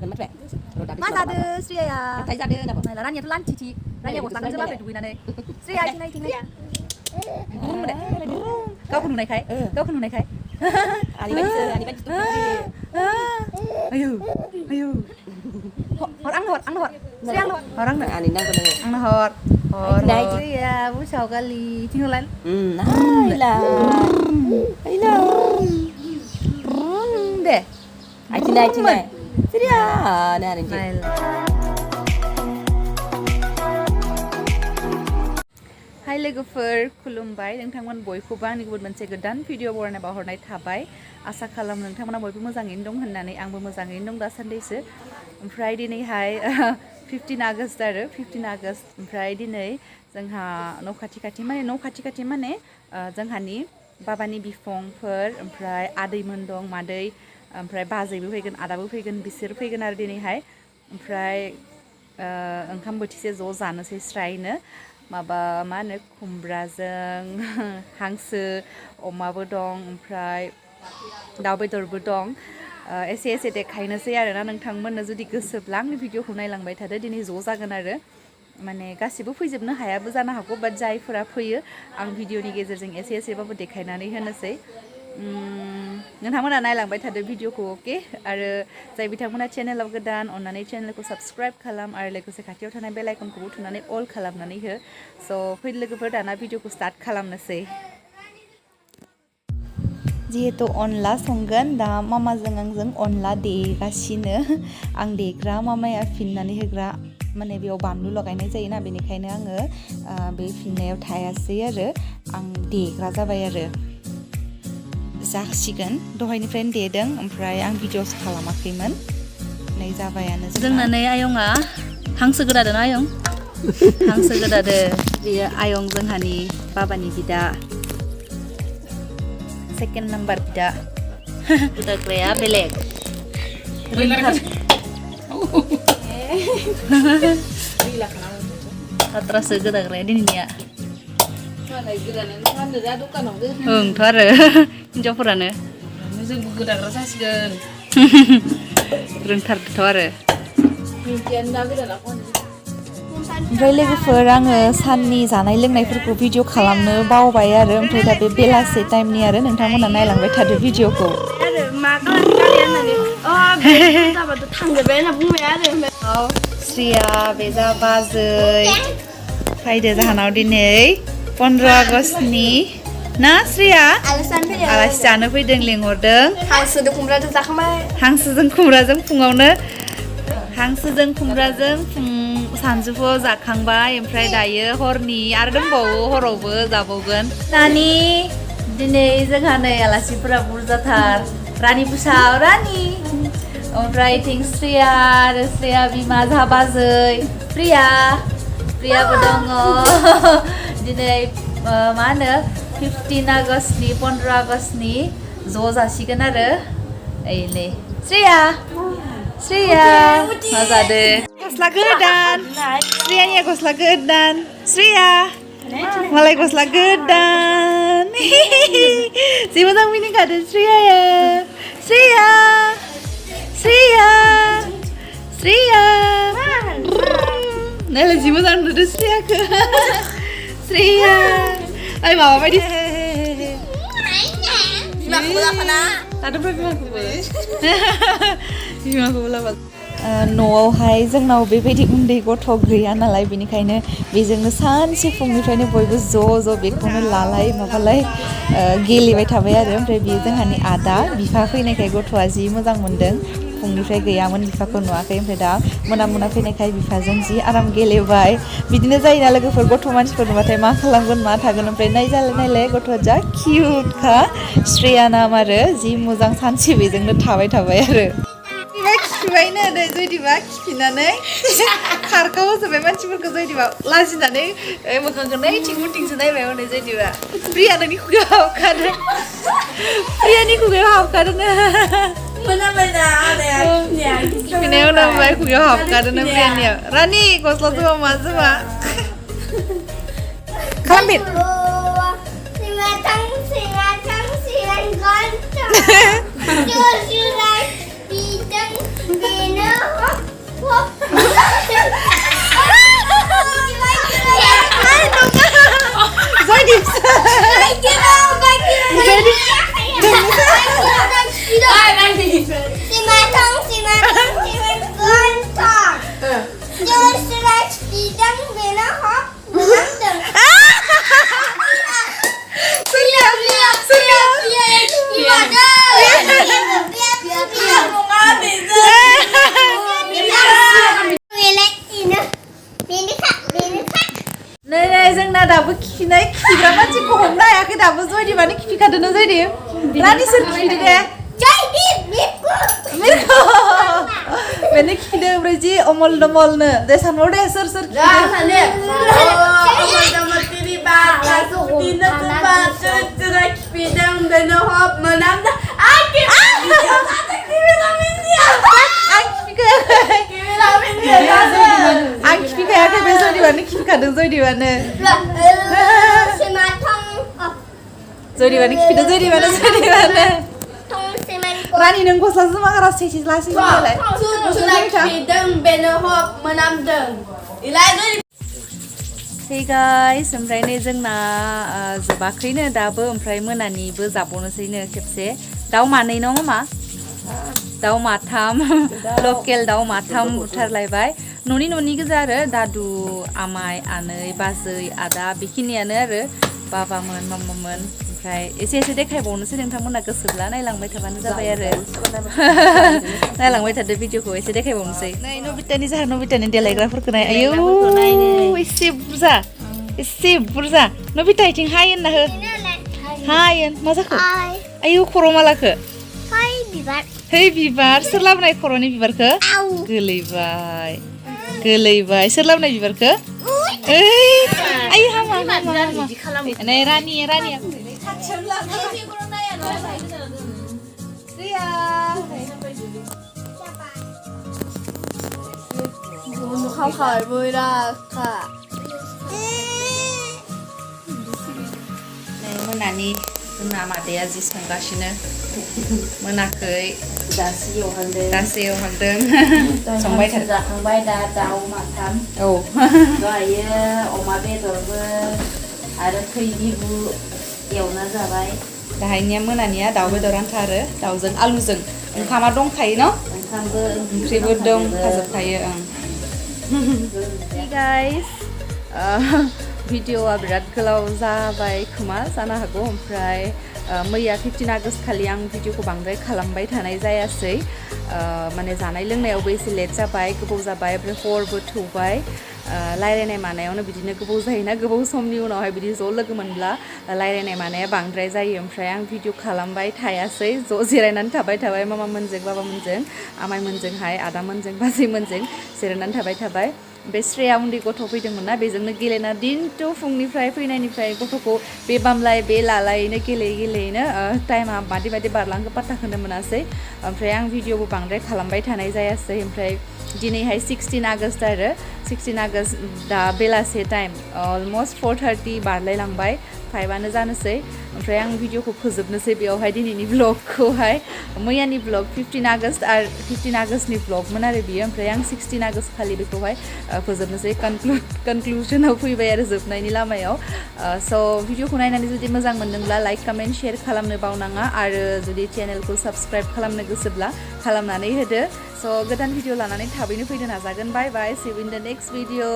mất vẻ. Mas ada Sri ya. Thấy ra đây là Này là Rania tuh lan cici. Rania goslang aja bape duinan deh. Sri ya tinggal tinggal. Kau kan naik kai? Kau kan naik kai? Ani bánh Ayo, ayo. Orang hot. Sri ang hot. Orang nak. Ani đang còn Ang hot. Đây. Sri ya, bu chào kali. Tinggal lan. Đây là Deh. Trên đây. Thế đi à, nè anh chị. Hai लोगोफोर खुलुमबाय नोंथांमोन बयखौबो आंनि गुबुन मोनसे गोदान video बरायना बावहरनाय थाबाय आसा खालाम नोंथांमोना बयबो मोजाङैनो दं होननानै आंबो मोजाङैनो दं दासान्दिसो ओमफ्राय दिनैहाय 15 आगस्ट आरो 15 आगस्ट ओमफ्राय दिनै जोंहा न' खाथि माने जोंहानि बाबानि बिफंफोर ओमफ्राय आदैमोन दं मादै ओमफ्राय बाजैबो फैगोन आदाबो फैगोन बिसोर फैगोन आरो दिनैहाय ओमफ्राय ओंखाम बोथिसे ज' जानोसै स्रायनो माबा मा होनो खुमब्राजों हांसो अमाबो दं ओमफ्राय दाउ बेदरबो दं एसे देखायनोसै आरोना नोंथांमोननो जुदि गोसोब्ला आंनि भिडिअखौ नायलांबाय थादो दिनै ज' जागोन आरो माने गासिबो फैजोबनो हायाबो जानो हागौ बाट जायफोरा फैयो आं भिडिअनि गेजेरजों एसेबाबो देखायनानै होनोसै नोंथांमोना नायलांबाय थादो भिडिअखौ अके आरो जाय बिथांमोना चेनेलाव गोदान अन्नानै चेनेलखौ साबस्क्राइब खालाम आरो लोगोसे खाथियाव थानाय बेल आइकनखौबो थुनानै अल खालामनानै हो स' फै लोगोफोर दाना भिडिअखौ स्टार्ट खालामनोसै जिहेतु अनला संगोन दा मामाजों आंजों अनला देगासिनो आं देग्रा मामाया फिन्नानै होग्रा माने बेयाव बानलु लगायनाय जायोना बेनिखायनो आङो बे फिन्नायाव थायासै आरो आं देग्रा जाबाय आरो जासिगोन दहायनिफ्रायनो देदों ओमफ्राय आं भिडिअस खालामाखैमोन नै जाबायानो जोंना नै आयंआ हांसो गोदादों आयं हांसो गोदादो बेयो आयं जोंहानि बाबानि बिदा सेकेन्ड नाम्बार बिदा गोदाग्राया बेलेग सात्रासो गोदाग्राया दिनैनिया ओंथ' आरो हिन्जावफोरानो जोंबो गोदाग्रा जासिगोन रोंथारदोथ' आरो ओमफ्राय लोगोफोर आङो साननि जानाय लोंनायफोरखौ भिडिअ खालामनो बावबाय आरो ओमफ्राय दा बे बेलासे टाइमनि आरो नोंथांमोना नायलांबाय थादो भिडिअखौ श्रिया बेजा बाजै फैदो जाहानाव दिनै 15 आगस्टनि ना श्रिया आलासि जानो फैदों लिंहरदों हांसोजों खुमब्राजों जाखांबाय हांसोजों खुमब्राजों फुङावनो हांसोजों खुमब्राजों सानजौफुआव जाखांबाय ओमफ्राय दायो हरनि आरो दंबावो हरावबो जाबावगोन नानि दिनै जोंहा नै आलासिफोरा बुरजाथार रानि पुसाव रानि ओमफ्राय थिं श्रिया आरो श्रिया बिमा जाहा बाजै प्रियाबो दङ दिनै मा होनो 15 आगस्टनि 15 आगस्टनि ज' जासिगोन आरो ओइलै श्रिया मा जादो गस्ला गोदान श्रियानिया गस्ला गोदान श्रिया मालाय गस्ला गोदान जि मोजां मिनिखादो श्रिया नायलाय जि मोजां नुदो श्रियाखौ श्रिया ओइ माबा बायदि बिमाखौबो लाफाना बिमाखौबो लाफा न'आवहाय जोंनाव बेबायदि उन्दै गथ' गैया नालाय बेनिखायनो बेजोंनो सानसे फुंनिफ्रायनो बयबो ज' बेखौनो लालाय माबालाय गेलेबाय थाबाय आरो ओमफ्राय बेयो जोंहानि आदा बिफा फैनायखाय गथ'आ जि मोजां मोनदों फुंनिफ्राय गैयामोन बिफाखौ नुवाखै ओमफ्राय दा मोना फैनायखाय बिफाजों जि आराम गेलेबाय बिदिनो जायोना लोगोफोर गथ' मानसिफोर नुबाथाय मा खालामगोन मा थागोन ओमफ्राय नायलाय गथ'आ जा किउटखा श्रेया नाम आरो जि मोजां सानसे बेजोंनो थाबाय आरो खिफिबायनो नै जयदिबा खिफिनानै खारखाव होजोब्बाय मानसिफोरखौ जयदिबा लाजिनानै मोखांखौ नैथिं उनथिंसो नायबाय हनै जयदिबा प्रिया नोंनि खुगायाव हाबखादों प्रियानि खुगायाव हाबखादों खिफिनायाव नांबाय खुगायाव हाबखादों प्रियानियाव रानि गस्ला जोमा मा जोमा खालामफिन Zoidi. Này जोंना दाबो खिनाय खिग्रा मानसिखौ हमनो हायाखै दाबो जयदि माने खिफिखादोंनो जयदि रानि सोर खिफिदो दे मिरखो बेनो खिदो ओमफ्राय जि अमल दमलनो दे सानबाव दे सोर सोर आं खिफिखायाखै बे जयदिबानो खिफिखादों जयदिबानो जयदिबानो रानि नों गस्ला जोमा गारा सेसे लासै होलाय हे गाइस ओमफ्राय नै जोंना जोबाखैनो दाबो ओमफ्राय मोनानिबो जाबावनोसैनो खेबसे दाउ मानै न मामा दाउ माथाम लकेल दाउ माथाम बुथारलायबाय न'नि गोजा आरो दादु आमाय आनै बाजै आदा बेखिनियानो आरो बाबामोन मामामोन ओमफ्राय एसे देखायबावनोसै नोंथांमोना गोसोब्ला नायलांबाय थाबानो जाबाय आरो नायलांबाय थादो भिडिअखौ एसे देखायबावनोसै नै नबितानि जाहा नबितानि देलायग्राफोरखौ नाय आयौ एसे बुरजा नबिता इथिं हाय होनना हो हाय मा जाखो आयौ खर' मालाखो है बिबार सोर लाबोनाय खर'नि बिबारखौ गोलैबाय सोर लाबोनाय बिबारखौ आइ हामा नै रानिया मोनानि जोंना मादैया जि संगासिनो मोनाखै दासो एवहांदों संबाय थादों जाखांबाय दा दाउ माथाम औ दहायो अमा बेदरबो आरो खै बिबु एवना जाबाय दाहायनिया मोनानिया दाउ बेदर आन्था आरो दाउजों आलुजों ओंखामा दंखायो न ओंखामबो ओंख्रिबो दंखाजोबखायो Hey guys भिडिअआ बिराद गोलाव जाबाय खोमा जानो हागौ ओमफ्राय मैया 15 आगस्ट खालि आं भिडिअखौ बांद्राय खालामबाय थानाय जायासै माने जानाय लोंनायावबो एसे लेट जाबाय गोबाव जाबाय ओमफ्राय हरबो थौबाय रायलायनाय मानायावनो बिदिनो गोबाव जायोना गोबाव समनि उनावहाय बिदि ज' लोगो मोनब्ला रायलायनाय मानाया बांद्राय जायो ओमफ्राय आं भिडिअ खालामबाय थायासै ज' जिरायनानै थाबाय मामामोनजों बाबामोनजों आमायमोनजोंहाय आदामोनजों बाजैमोनजों जिरायनानै थाबाय बे श्रेया उन्दै गथ' फैदोंमोन ना बेजोंनो गेलेना दिनथु फुंनिफ्राय फैनायनिफ्राय गथ'खौ बे बामलाय बे लालायैनो गेलेयैनो टाइमा मादि बारलांखो पात्ताखौनो मोनासै ओमफ्राय आं भिडिअबो बांद्राय खालामबाय थानाय जायासै ओमफ्राय दिनैहाय 16 आगस्ट आरो 16 आगस्ट दा बेलासे टाइम अलमस्ट 4:30 बारलायलांबाय 5आनो जानोसै ओमफ्राय आं भिडिअखौ फोजोबनोसै बेयावहाय दिनैनि ब्लगखौहाय मैयानि ब्लग 15 आगस्ट आरो 15 आगस्टनि ब्लगमोन आरो बियो ओमफ्राय आं 16 आगस्ट खालि बेखौहाय फोजोबनोसै कनक्लुजनाव फैबाय आरो जोबनायनि लामायाव स' भिडिअखौ नायनानै जुदि मोजां मोनदोंब्ला लाइक कमेन्ट शेयार खालामनो बावनाङा आरो जुदि चेनेलखौ साबस्क्राइब खालामनो गोसोब्ला खालामनानै होदो स' गोदान भिडिअ लानानै थाबैनो फैनो नाजागोन बाय बाय see you in the next video